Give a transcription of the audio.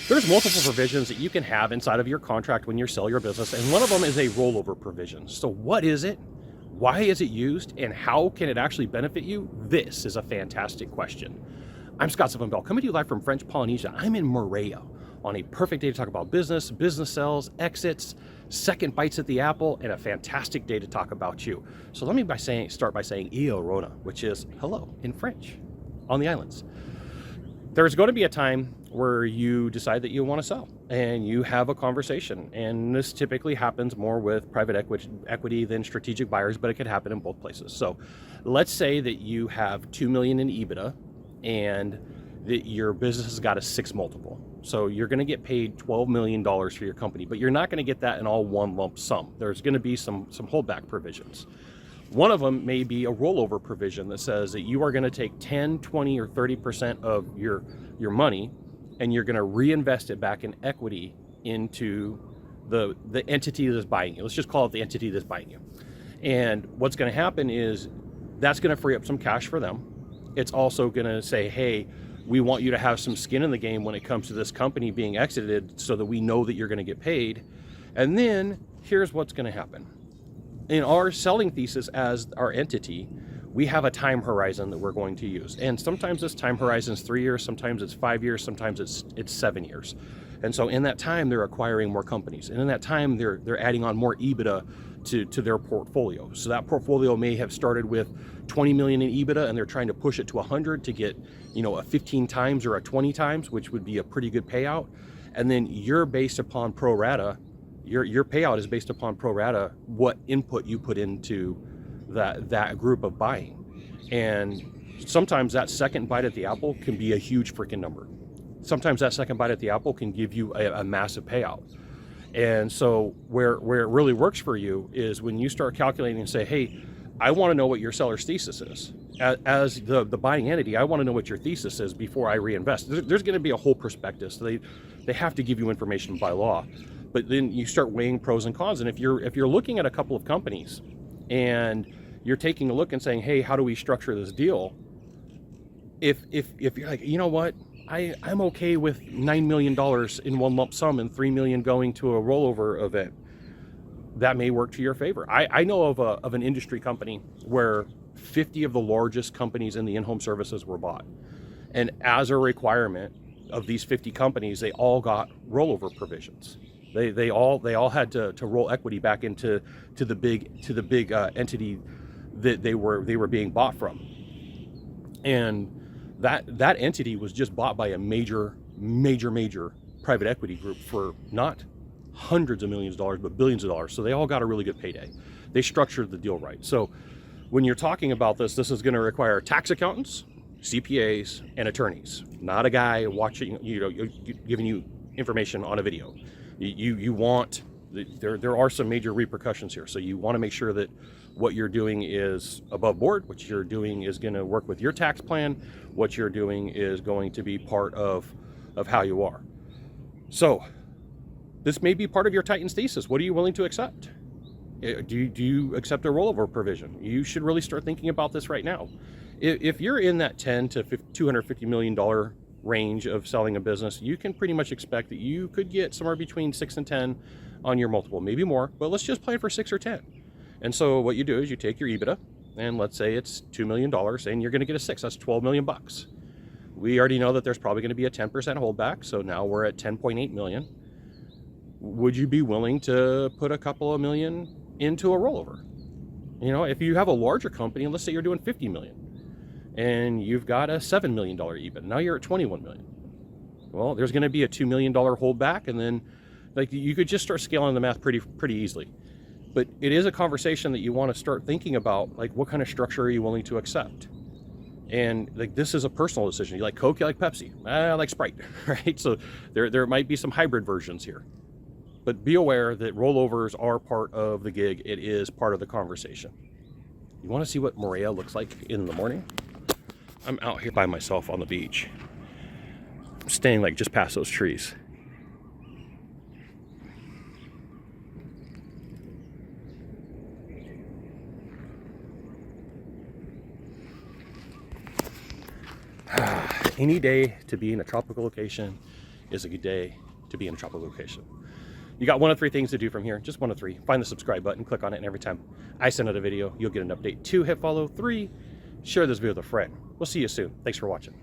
There's multiple provisions that you can have inside of your contract when you sell your business, and one of them is a rollover provision. So what is it? Why is it used? And how can it actually benefit you? This is a fantastic question. I'm Scott Sylvan, coming to you live from French Polynesia. I'm in Moorea on a perfect day to talk about business, business sales, exits, second bites at the apple, and a fantastic day to talk about you. So let me start by saying Io Rona, which is hello in French on the islands. There's going to be a time where you decide that you want to sell and you have a conversation, and this typically happens more with private equity than strategic buyers, but it could happen in both places. So let's say that you have 2 million in EBITDA and that your business has got a 6 multiple. So you're going to get paid $12 million for your company, but you're not going to get that in all one lump sum. There's going to be some holdback provisions. One of them may be a rollover provision that says that you are going to take 10, 20, or 30% of your money and you're going to reinvest it back in equity into the entity that's buying you. Let's just call it the entity that's buying you. And what's going to happen is that's going to free up some cash for them. It's also going to say, hey, we want you to have some skin in the game when it comes to this company being exited so that we know that you're going to get paid. And then here's what's going to happen. In our selling thesis as our entity, we have a time horizon that we're going to use. And sometimes this time horizon is 3 years, sometimes it's 5 years, sometimes it's 7 years. And so in that time, they're acquiring more companies. And in that time, they're adding on more EBITDA to their portfolio. So that portfolio may have started with 20 million in EBITDA and they're trying to push it to 100 to get, a 15 times or a 20 times, which would be a pretty good payout. And then you're based upon pro rata. Your payout is based upon pro rata, what input you put into that group of buying. And sometimes that second bite at the apple can be a huge freaking number. Sometimes that second bite at the apple can give you a massive payout. And so where it really works for you is when you start calculating and say, hey, I want to know what your seller's thesis is. As the buying entity, I want to know what your thesis is before I reinvest. There's going to be a whole prospectus. They have to give you information by law. But then you start weighing pros and cons. And if you're looking at a couple of companies and you're taking a look and saying, hey, how do we structure this deal? If you're like, you know what, I'm okay with $9 million in one lump sum and $3 million going to a rollover event, that may work to your favor. I know of an industry company where 50 of the largest companies in the in-home services were bought. And as a requirement of these 50 companies, they all got rollover provisions. They all had to roll equity back into the big entity that they were being bought from. And that entity was just bought by a major private equity group for not hundreds of millions of dollars, but billions of dollars. So they all got a really good payday. They structured the deal right. So when you're talking about this is going to require tax accountants, CPAs, and attorneys, not a guy watching, giving you information on a video. You want, there are some major repercussions here. So you want to make sure that what you're doing is above board. What you're doing is going to work with your tax plan. What you're doing is going to be part of how you are. So this may be part of your Titans thesis. What are you willing to accept? Do you accept a rollover provision? You should really start thinking about this right now. If you're in that $10 to $250 million range of selling a business, you can pretty much expect that you could get somewhere between 6 and 10 on your multiple, maybe more, but let's just plan for 6 or 10. And so what you do is you take your EBITDA, and let's say it's $2 million, and you're going to get a 6. That's $12 million bucks. We already know that there's probably going to be a 10% holdback, so now we're at 10.8 million. Would you be willing to put a couple of million into a rollover? If you have a larger company, let's say you're doing 50 million, and you've got a $7 million EBITDA. Now you're at 21 million. Well, there's going to be a $2 million holdback, and then you could just start scaling the math pretty easily. But it is a conversation that you want to start thinking about, what kind of structure are you willing to accept? And this is a personal decision. You like Coke, you like Pepsi. I like Sprite, right? So there might be some hybrid versions here. But be aware that rollovers are part of the gig. It is part of the conversation. You want to see what Moorea looks like in the morning? I'm out here by myself on the beach. I'm staying just past those trees. Any day to be in a tropical location is a good day to be in a tropical location. You got one of three things to do from here, just one of three. Find the subscribe button, click on it, and every time I send out a video, you'll get an update. 2, hit follow. 3, share this video with a friend. We'll see you soon. Thanks for watching.